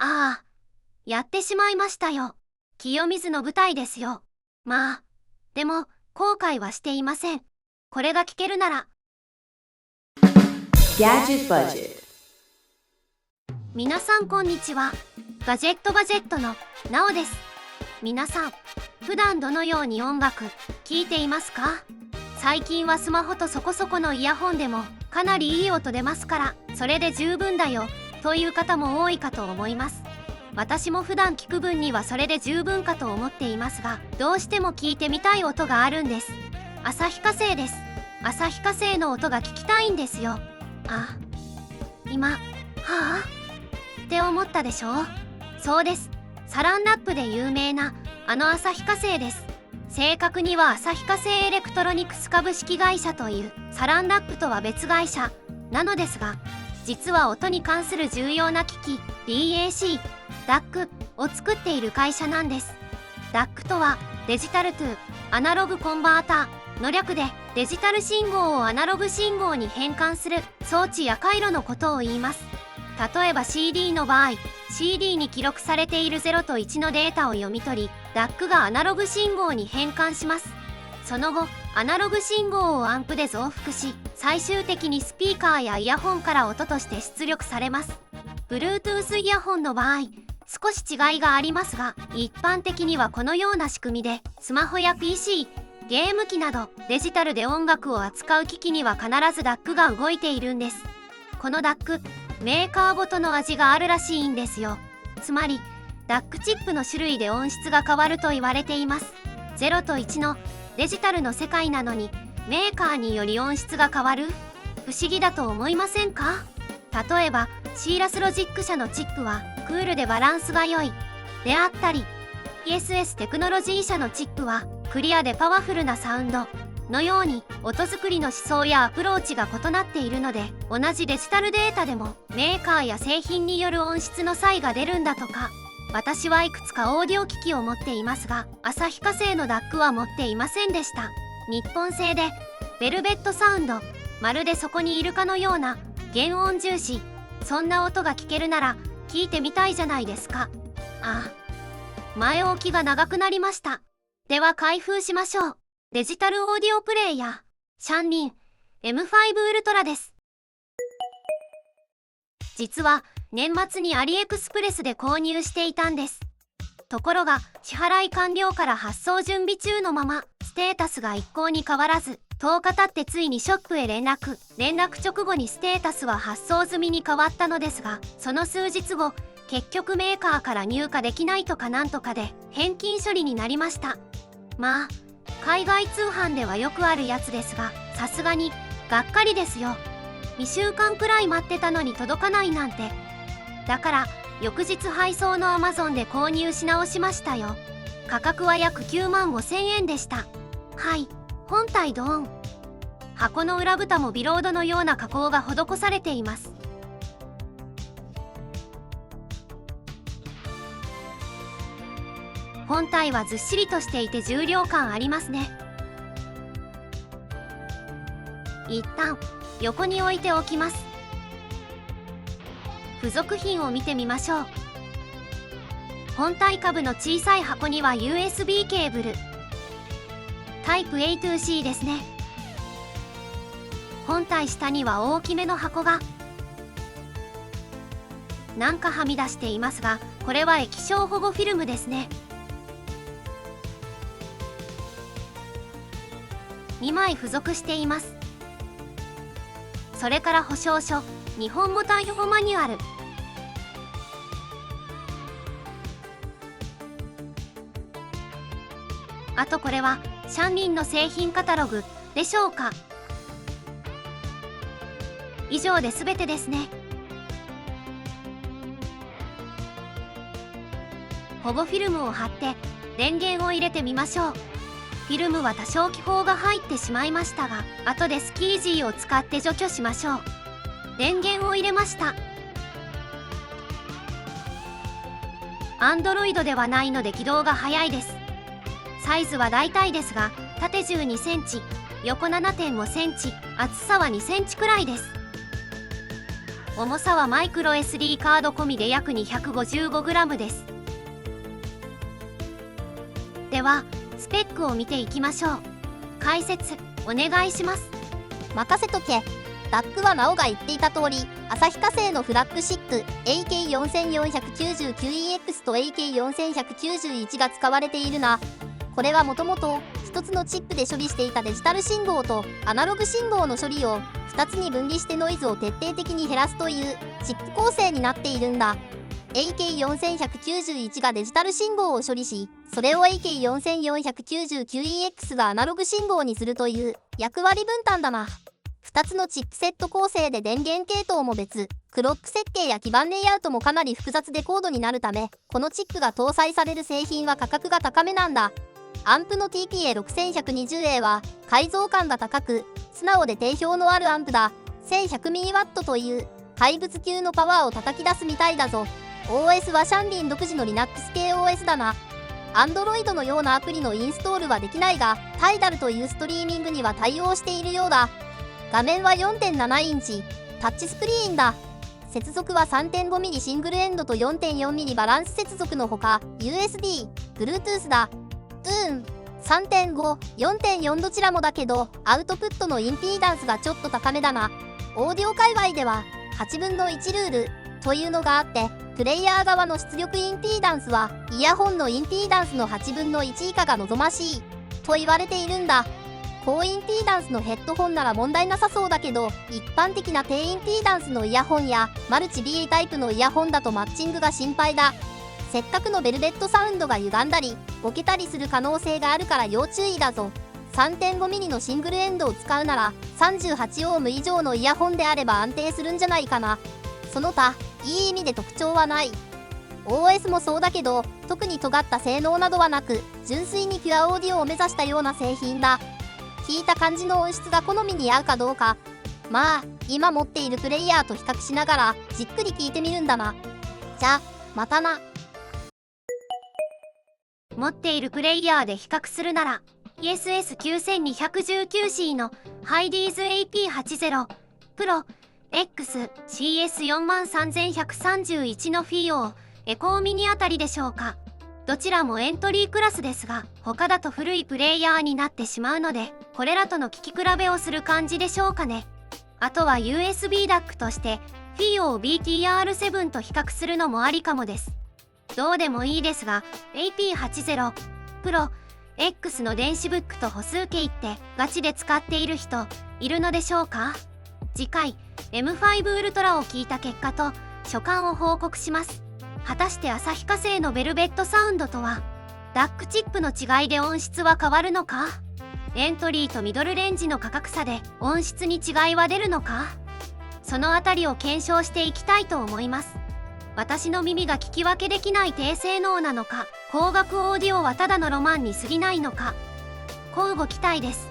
ああ、やってしまいましたよ。清水の舞台ですよ。まあ、でも、後悔はしていません。これが聞けるなら。Gadget Budget。皆さんこんにちは。ガジェットのなおです。皆さん、普段どのように音楽聴いていますか？最近はスマホとそこそこのイヤホンでもかなりいい音出ますから、それで十分だよという方も多いかと思います。私も普段聞く分にはそれで十分かと思っていますが、どうしても聞いてみたい音があるんです。旭化成です。旭化成の音が聞きたいんですよ。あ、今、はあって思ったでしょ？そうです。サランラップで有名なあの旭化成です。正確には旭化成エレクトロニクス株式会社というサランラップとは別会社なのですが、実は音に関する重要な機器 DAC を作っている会社なんです。DAC とはデジタルトゥアナログコンバーターの略で、デジタル信号をアナログ信号に変換する装置や回路のことを言います。例えば CD の場合、CD に記録されている0と1のデータを読み取り、DAC がアナログ信号に変換します。その後、アナログ信号をアンプで増幅し、最終的にスピーカーやイヤホンから音として出力されます。Bluetooth イヤホンの場合、少し違いがありますが、一般的にはこのような仕組みで、スマホや PC、ゲーム機などデジタルで音楽を扱う機器には必ず DAC が動いているんです。この DAC、メーカーごとの味があるらしいんですよ。つまり DAC チップの種類で音質が変わると言われています。0と1のデジタルの世界なのに、メーカーにより音質が変わる？不思議だと思いませんか？例えばシーラスロジック社のチップはクールでバランスが良いであったり、 ESS テクノロジー社のチップはクリアでパワフルなサウンドのように、音作りの思想やアプローチが異なっているので、同じデジタルデータでもメーカーや製品による音質の差異が出るんだとか。私はいくつかオーディオ機器を持っていますが、旭化成の DAC は持っていませんでした。日本製でベルベットサウンド、まるでそこにいるかのような原音重視、そんな音が聞けるなら聞いてみたいじゃないですか。ああ、前置きが長くなりました。では開封しましょう。デジタルオーディオプレイヤーシャンリン M5 ウルトラです。実は年末にアリエクスプレスで購入していたんです。ところが支払い完了から発送準備中のまま、ステータスが一向に変わらず、10日経ってついにショップへ連絡直後にステータスは発送済みに変わったのですが、その数日後、結局メーカーから入荷できないとかなんとかで返金処理になりました。まあ海外通販ではよくあるやつですが、さすがにがっかりですよ。2週間くらい待ってたのに届かないなんて。だから翌日配送の Amazon で購入し直しましたよ。価格は約9万5千円でした。はい、本体ドーン。箱の裏蓋もビロードのような加工が施されています。本体はずっしりとしていて重量感ありますね。一旦横に置いておきます。付属品を見てみましょう。本体下部の小さい箱には USB ケーブル、タイプ A to C ですね。本体下には大きめの箱がなんかはみ出していますが、これは液晶保護フィルムですね。2枚付属しています。それから保証書、日本語対応マニュアル、あとこれはシャンリンの製品カタログでしょうか。以上で全てですね。保護フィルムを貼って電源を入れてみましょう。フィルムは多少気泡が入ってしまいましたが、後でスキージーを使って除去しましょう。電源を入れました。Android ではないので起動が早いです。サイズは大体ですが、縦12センチ、横7.5センチ、厚さは2センチくらいです。重さはマイクロ SD カード込みで約 255g です。ではスペックを見ていきましょう。解説お願いします。任せとけ。DAC はなおが言っていた通り、旭化成のフラッグシップ AK4499EX と AK4191 が使われているな。これはもともと1つのチップで処理していたデジタル信号とアナログ信号の処理を2つに分離してノイズを徹底的に減らすというチップ構成になっているんだ。AK4191 がデジタル信号を処理し、それを AK4499EX がアナログ信号にするという役割分担だな。2つのチップセット構成で電源系統も別、クロック設計や基板レイアウトもかなり複雑で高度になるため、このチップが搭載される製品は価格が高めなんだ。アンプの TPA6120A は改造感が高く、素直で定評のあるアンプだ。1100mW という怪物級のパワーを叩き出すみたいだぞ。OS はシャンリン独自の Linux 系 OS だな。Android のようなアプリのインストールはできないが、Tidal というストリーミングには対応しているようだ。画面は 4.7 インチ、タッチスクリーンだ。接続は 3.5mm シングルエンドと 4.4mm バランス接続のほか、USB、Bluetooth だ。3.5、4.4 どちらもだけど、アウトプットのインピーダンスがちょっと高めだな。オーディオ界隈では、8分の1ルールというのがあって、プレイヤー側の出力インピーダンスは、イヤホンのインピーダンスの8分の1以下が望ましいと言われているんだ。高インピーダンスのヘッドホンなら問題なさそうだけど、一般的な低インピーダンスのイヤホンやマルチ B タイプのイヤホンだとマッチングが心配だ。せっかくのベルベットサウンドが歪んだりボケたりする可能性があるから要注意だぞ。 3.5mm のシングルエンドを使うなら38オーム以上のイヤホンであれば安定するんじゃないかな。その他いい意味で特徴はない。 OS もそうだけど特に尖った性能などはなく、純粋にピュアオーディオを目指したような製品だ。聞いた感じの音質が好みに合うかどうか、まあ今持っているプレイヤーと比較しながらじっくり聞いてみるんだな。じゃまたな。持っているプレイヤーで比較するなら ESS9219C のハイディーズ AP80 Pro X CS43131 のフィオエコーミニあたりでしょうか。どちらもエントリークラスですが、他だと古いプレイヤーになってしまうので、これらとの聞き比べをする感じでしょうかね。あとは USB DAC としてフィオを BTR7 と比較するのもありかもです。どうでもいいですが、AP80 Pro X の電子ブックと歩数計ってガチで使っている人いるのでしょうか。次回 M5 Ultra を聞いた結果と所感を報告します。果たして旭化成のベルベットサウンドとは DAC チップの違いで音質は変わるのか。エントリーとミドルレンジの価格差で音質に違いは出るのか。そのあたりを検証していきたいと思います。私の耳が聞き分けできない低性能なのか、高額オーディオはただのロマンに過ぎないのか、乞うご期待です。